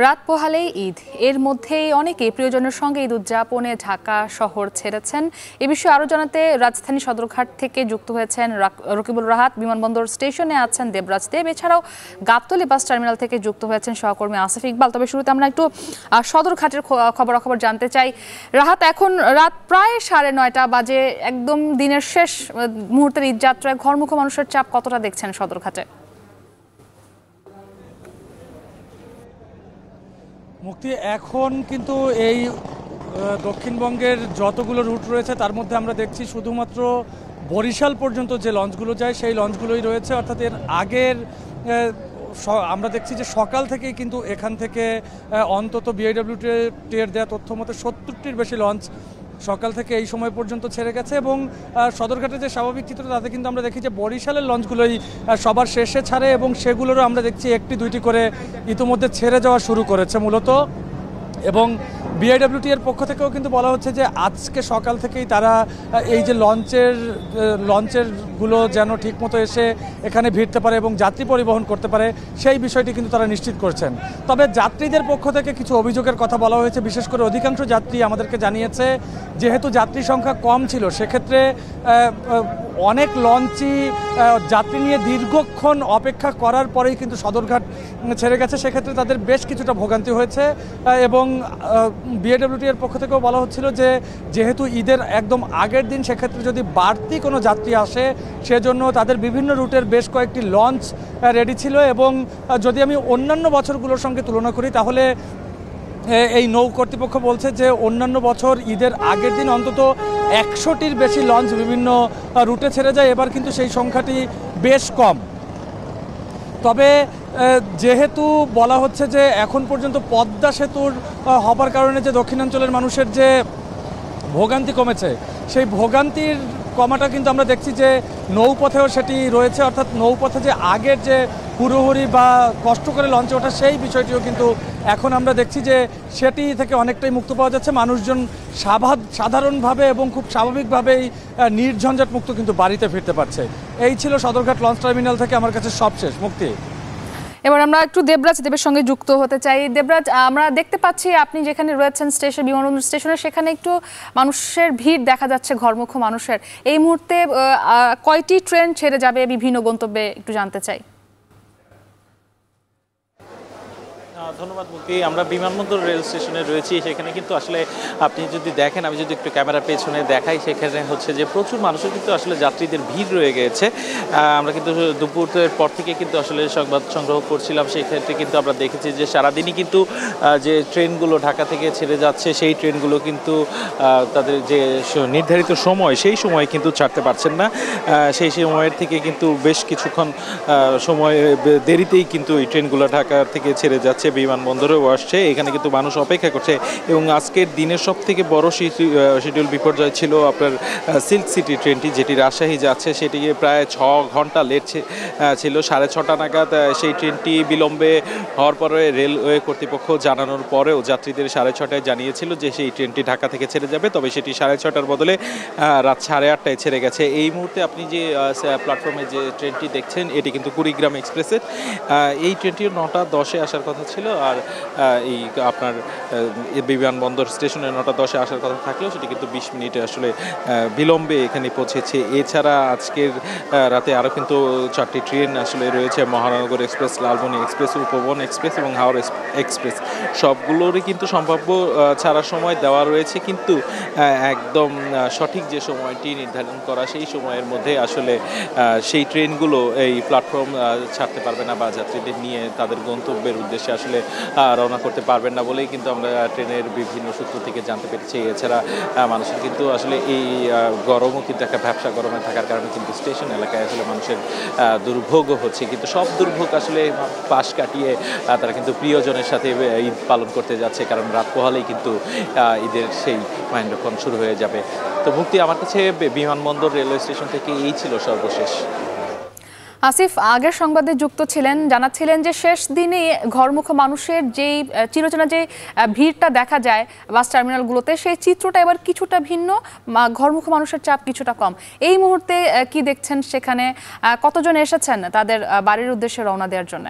রাত পোহালেই ঈদ, এর মধ্যেই অনেকে প্রিয়জনের সঙ্গে ঈদ উদযাপনে ঢাকা শহর ছেড়েছেন। এ বিষয়ে আরও জানাতে রাজধানী সদরঘাট থেকে যুক্ত হয়েছেন রকিবুল রাহাত, বিমানবন্দর স্টেশনে আছেন দেবরাজ দেব, এছাড়াও গাবতলী বাস টার্মিনাল থেকে যুক্ত হয়েছেন সহকর্মী আসিফ ইকবাল। তবে শুরুতে আমরা একটু সদরঘাটের খবরাখবর জানতে চাই। রাহাত, এখন রাত প্রায় 9:30 বাজে, একদম দিনের শেষ মুহূর্তের ঈদযাত্রায় ঘরমুখো মানুষের চাপ কতটা দেখছেন সদরঘাটে? মুক্তি, এখন কিন্তু এই দক্ষিণবঙ্গের যতগুলো রুট রয়েছে তার মধ্যে আমরা দেখছি শুধুমাত্র বরিশাল পর্যন্ত যে লঞ্চগুলো যায় সেই লঞ্চগুলোই রয়েছে। অর্থাৎ এর আগের আমরা দেখছি যে সকাল থেকেই কিন্তু এখান থেকে অন্তত বিআইডব্লিউটির দেওয়া তথ্য মতে 70টির বেশি লঞ্চ সকাল থেকে এই সময় পর্যন্ত ছেড়ে গেছে। এবং সদরঘাটের যে স্বাভাবিক চিত্র তাতে কিন্তু আমরা দেখি যে বরিশালের লঞ্চগুলোই সবার শেষে ছাড়ে এবং সেগুলোরও আমরা দেখছি একটি দুইটি করে ইতিমধ্যে ছেড়ে যাওয়া শুরু করেছে মূলত। এবং বিআইডব্লিউটি এর পক্ষ থেকেও কিন্তু বলা হচ্ছে যে আজকে সকাল থেকেই তারা এই যে লঞ্চেরগুলো যেন ঠিকমতো এসে এখানে ভিড়তে পারে এবং যাত্রী পরিবহন করতে পারে সেই বিষয়টি কিন্তু তারা নিশ্চিত করছেন। তবে যাত্রীদের পক্ষ থেকে কিছু অভিযোগের কথা বলা হয়েছে। বিশেষ করে অধিকাংশ যাত্রী আমাদেরকে জানিয়েছে যেহেতু যাত্রী সংখ্যা কম ছিল সেক্ষেত্রে অনেক লঞ্চই যাত্রী নিয়ে দীর্ঘক্ষণ অপেক্ষা করার পরেই কিন্তু সদরঘাট ছেড়ে গেছে, সেক্ষেত্রে তাদের বেশ কিছুটা ভোগান্তি হয়েছে। এবং বিআইডব্লিউটি এর পক্ষ থেকেও বলা হচ্ছিল যে যেহেতু ঈদের একদম আগের দিন, সেক্ষেত্রে যদি বাড়তি কোনো যাত্রী আসে সেজন্য তাদের বিভিন্ন রুটের বেশ কয়েকটি লঞ্চ রেডি ছিল। এবং যদি আমি অন্যান্য বছরগুলোর সঙ্গে তুলনা করি তাহলে এই নৌ কর্তৃপক্ষ বলছে যে অন্যান্য বছর ঈদের আগের দিন অন্তত 100টির বেশি লঞ্চ বিভিন্ন রুটে ছেড়ে যায়, এবার কিন্তু সেই সংখ্যাটি বেশ কম। তবে যেহেতু বলা হচ্ছে যে এখন পর্যন্ত পদ্মা সেতুর হবার কারণে যে দক্ষিণাঞ্চলের মানুষের যে ভোগান্তি কমেছে, সেই ভোগান্তির কমাটা কিন্তু আমরা দেখছি যে নৌপথেও সেটি রয়েছে। অর্থাৎ নৌপথে যে আগের যে হুড়োহুড়ি বা কষ্ট করে লঞ্চে ওঠা সেই বিষয়টিও কিন্তু এখন আমরা দেখছি যে সেটি থেকে অনেকটাই মুক্ত পাওয়া যাচ্ছে। মানুষজন সাধারণভাবে এবং খুব স্বাভাবিকভাবেই নির্ঝঞ্ঝাট মুক্ত কিন্তু বাড়িতে ফিরতে পারছে। এই ছিল সদরঘাট লঞ্চ টার্মিনাল থেকে আমার কাছে সবশেষ। মুক্তি, এবার আমরা একটু দেবের সঙ্গে যুক্ত হতে চাই। দেবরাজ, আমরা দেখতে পাচ্ছি আপনি যেখানে রয়েছেন বিমানবন্দর স্টেশনে, সেখানে একটু মানুষের ভিড় দেখা যাচ্ছে, ঘরমুখো মানুষের। এই মুহূর্তে কয়টি ট্রেন ছেড়ে যাবে বিভিন্ন গন্তব্যে একটু জানতে চাই। ধন্যবাদ মুক্তি। আমরা বিমানবন্দর রেল স্টেশনে রয়েছি, সেখানে কিন্তু আসলে আপনি যদি দেখেন, আমি যদি একটু ক্যামেরার পেছনে দেখাই, সেখানে হচ্ছে যে প্রচুর মানুষের কিন্তু আসলে যাত্রীদের ভিড় রয়ে গেছে। আমরা কিন্তু দুপুরের পর থেকে কিন্তু আসলে সংবাদ সংগ্রহ করছিলাম, সেই ক্ষেত্রে কিন্তু আমরা দেখেছি যে সারাদিনই কিন্তু যে ট্রেনগুলো ঢাকা থেকে ছেড়ে যাচ্ছে সেই ট্রেনগুলো কিন্তু তাদের যে নির্ধারিত সময় সেই সময় কিন্তু ছাড়তে পারছেন না। সেই সময়ের থেকে কিন্তু বেশ কিছুক্ষণ সময় দেরিতেই কিন্তু এই ট্রেনগুলো ঢাকা থেকে ছেড়ে যাচ্ছে, বিমানবন্দরেও আসছে। এখানে কিন্তু মানুষ অপেক্ষা করছে। এবং আজকের দিনের সব থেকে বড় শিডিউল বিপর্যয় ছিল আপনার সিল্ক সিটি ট্রেনটি, যেটি রাজশাহী যাচ্ছে, সেটি প্রায় 6 ঘন্টা লেট ছিল। 6:30 নাগাদ সেই ট্রেনটি বিলম্বে হওয়ার পরে রেলওয়ে কর্তৃপক্ষ জানানোর পরেও যাত্রীদের 6:30টায় জানিয়েছিল যে সেই ট্রেনটি ঢাকা থেকে ছেড়ে যাবে, তবে সেটি 6:30টার বদলে রাত 8:30টায় ছেড়ে গেছে। এই মুহূর্তে আপনি যে প্ল্যাটফর্মে যে ট্রেনটি দেখছেন এটি কিন্তু কুড়িগ্রাম এক্সপ্রেসের। এই ট্রেনটিও 9:10-এ আসার কথা ছিল, আর এই আপনার বিমানবন্দর স্টেশনে 9:10-এ আসার কথা থাকলেও সেটি কিন্তু 20 মিনিটে আসলে বিলম্বে এখানে পৌঁছেছে। এছাড়া আজকের রাতে আরও কিন্তু 4টি ট্রেন আসলে রয়েছে, মহানগর এক্সপ্রেস, লালমনি এক্সপ্রেস, উপবন এক্সপ্রেস এবং হাওড়া এক্সপ্রেস। সবগুলোরই কিন্তু সম্ভাব্য ছাড়ার সময় দেওয়া রয়েছে, কিন্তু একদম সঠিক যে সময়টি নির্ধারণ করা সেই সময়ের মধ্যে আসলে সেই ট্রেনগুলো এই প্ল্যাটফর্ম ছাড়তে পারবে না বা যাত্রীদের নিয়ে তাদের গন্তব্যের উদ্দেশ্যে আসলে রওনা করতে পারবেন না বলেই কিন্তু আমরা ট্রেনের বিভিন্ন সূত্র থেকে জানতে পেরেছি। এছাড়া মানুষের কিন্তু আসলে এই গরমও কিন্তু একটা ব্যবসা গরমে থাকার কারণে কিন্তু স্টেশন এলাকায় আসলে মানুষের দুর্ভোগও হচ্ছে, কিন্তু সব দুর্ভোগ আসলে পাশ কাটিয়ে তারা কিন্তু প্রিয়জনের সাথে ঈদ পালন করতে যাচ্ছে, কারণ রাত পোহালেই কিন্তু ঈদের সেই মাইন্ডক্ষণ শুরু হয়ে যাবে। তো মুক্তি, আমার কাছে বিমানবন্দর রেলওয়ে স্টেশন থেকে এই ছিল সর্বশেষ। আসিফ আগের সংবাদে যুক্ত ছিলেন, জানাচ্ছিলেন যে শেষ দিনে ঘরমুখ মানুষের যেই চিরচেনা যে ভিড়টা দেখা যায় বাস টার্মিনালগুলোতে, সেই চিত্রটা এবার কিছুটা ভিন্ন, ঘরমুখ মানুষের চাপ কিছুটা কম। এই মুহূর্তে কি দেখছেন সেখানে? কতজন এসেছেন তাদের বাড়ির উদ্দেশ্যে রওনা দেওয়ার জন্য?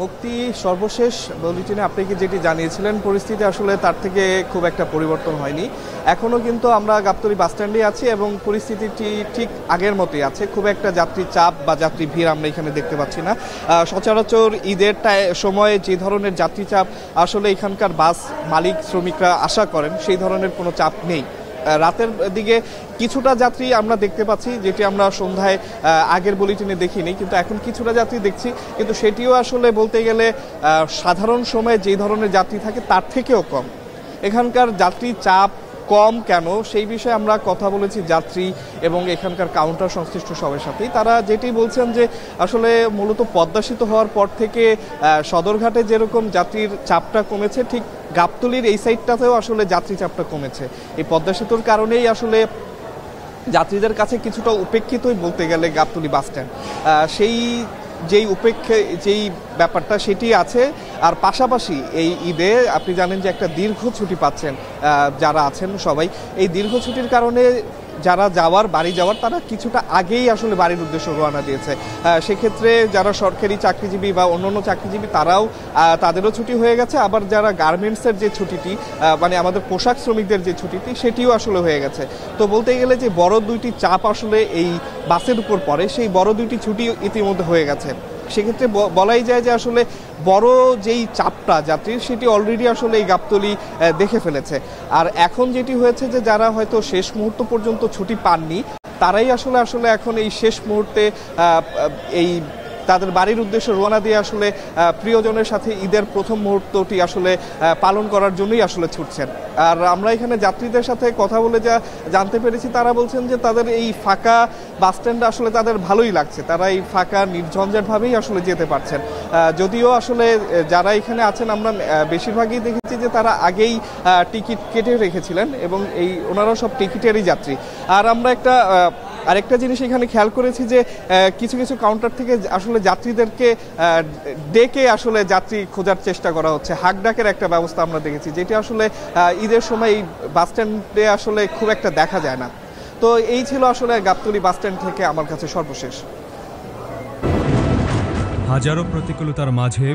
মুক্তি, সর্বশেষ বুলেটিনে আপনি কি যেটি জানিয়েছিলেন, পরিস্থিতি আসলে তার থেকে খুব একটা পরিবর্তন হয়নি। এখনও কিন্তু আমরা গাবতলী বাস স্ট্যান্ডে আছি এবং পরিস্থিতিটি ঠিক আগের মতোই আছে। খুব একটা যাত্রী চাপ বা যাত্রী ভিড় আমরা এখানে দেখতে পাচ্ছি না। সচরাচর ঈদের সময়ে যে ধরনের যাত্রী চাপ আসলে এখানকার বাস মালিক শ্রমিকরা আশা করেন, সেই ধরনের কোনো চাপ নেই। রাতের দিকে কিছুটা যাত্রী আমরা দেখতে পাচ্ছি, যেটি আমরা সন্ধ্যায় আগের বুলেটিনে দেখিনি, কিন্তু এখন কিছুটা যাত্রী দেখছি, কিন্তু সেটিও আসলে বলতে গেলে সাধারণ সময়ে যে ধরনের যাত্রী থাকে তার থেকেও কম। এখানকার যাত্রী চাপ কম কেন সেই বিষয়ে আমরা কথা বলেছি যাত্রী এবং এখানকার কাউন্টার সংশ্লিষ্ট সবার সাথেই। তারা যেটি বলছেন যে আসলে মূলত পদ্মা সেতু হওয়ার পর থেকে সদরঘাটে যেরকম যাত্রীর চাপটা কমেছে, ঠিক গাবতলীর এই সাইডটাতেও আসলে যাত্রী চাপটা কমেছে। এই পদ্মা সেতুর কারণেই আসলে যাত্রীদের কাছে কিছুটা উপেক্ষিতই বলতে গেলে গাবতলী বাস স্ট্যান্ড। সেই যেই ব্যাপারটা সেটি আছে। আর পাশাপাশি এই ঈদে আপনি জানেন যে একটা দীর্ঘ ছুটি পাচ্ছেন যারা আছেন সবাই। এই দীর্ঘ ছুটির কারণে যারা বাড়ি যাওয়ার তারা কিছুটা আগেই আসলে বাড়ির উদ্দেশ্যে রওনা দিয়েছে। সেক্ষেত্রে যারা সরকারি চাকরিজীবী বা অন্যান্য চাকরিজীবী তারাও তাদেরও ছুটি হয়ে গেছে। আবার যারা গার্মেন্টসের যে ছুটিটি, মানে আমাদের পোশাক শ্রমিকদের যে ছুটিটি, সেটিও আসলে হয়ে গেছে। তো বলতে গেলে যে বড় দুইটি চাপ আসলে এই বাসের উপর পড়ে, সেই বড় দুইটি ছুটি ইতিমধ্যে হয়ে গেছে। সেক্ষেত্রে বলাই যায় যে আসলে বড় যেই চাপটা যাত্রীর, সেটি অলরেডি আসলে এই গাবতলী দেখে ফেলেছে। আর এখন যেটি হয়েছে যে যারা হয়তো শেষ মুহূর্ত পর্যন্ত ছুটি পাননি, তারাই আসলে এখন এই শেষ মুহূর্তে এই তাদের বাড়ির উদ্দেশ্যে রওনা দিয়ে আসলে প্রিয়জনের সাথে ঈদের প্রথম মুহূর্তটি আসলে পালন করার জন্যই আসলে ছুটছেন। আর আমরা এখানে যাত্রীদের সাথে কথা বলে যা জানতে পেরেছি, তারা বলছেন যে তাদের এই ফাঁকা বাস স্ট্যান্ড আসলে তাদের ভালোই লাগছে। তারা এই ফাঁকা নির্ঝঞ্ঝাটভাবেই আসলে যেতে পারছেন। যদিও আসলে যারা এখানে আছেন আমরা বেশিরভাগই দেখেছি যে তারা আগেই টিকিট কেটে রেখেছিলেন এবং ওনারাও সব টিকিটেরই যাত্রী। আর আমরা আরেকটা জিনিস এখানে খেয়াল করেছি যে কিছু কিছু কাউন্টার থেকে আসলে যাত্রীদেরকে ডেকে আসলে যাত্রী খোঁজার চেষ্টা করা হচ্ছে। হাক ডাকের একটা ব্যবস্থা আমরা দেখেছি, যেটি আসলে ঈদের সময় এই বাস স্ট্যান্ডে আসলে খুব একটা দেখা যায় না। তো এই ছিল আসলে গাবতলী বাস স্ট্যান্ড থেকে আমার কাছে সর্বশেষ। হাজারো প্রতিকূলতার মাঝে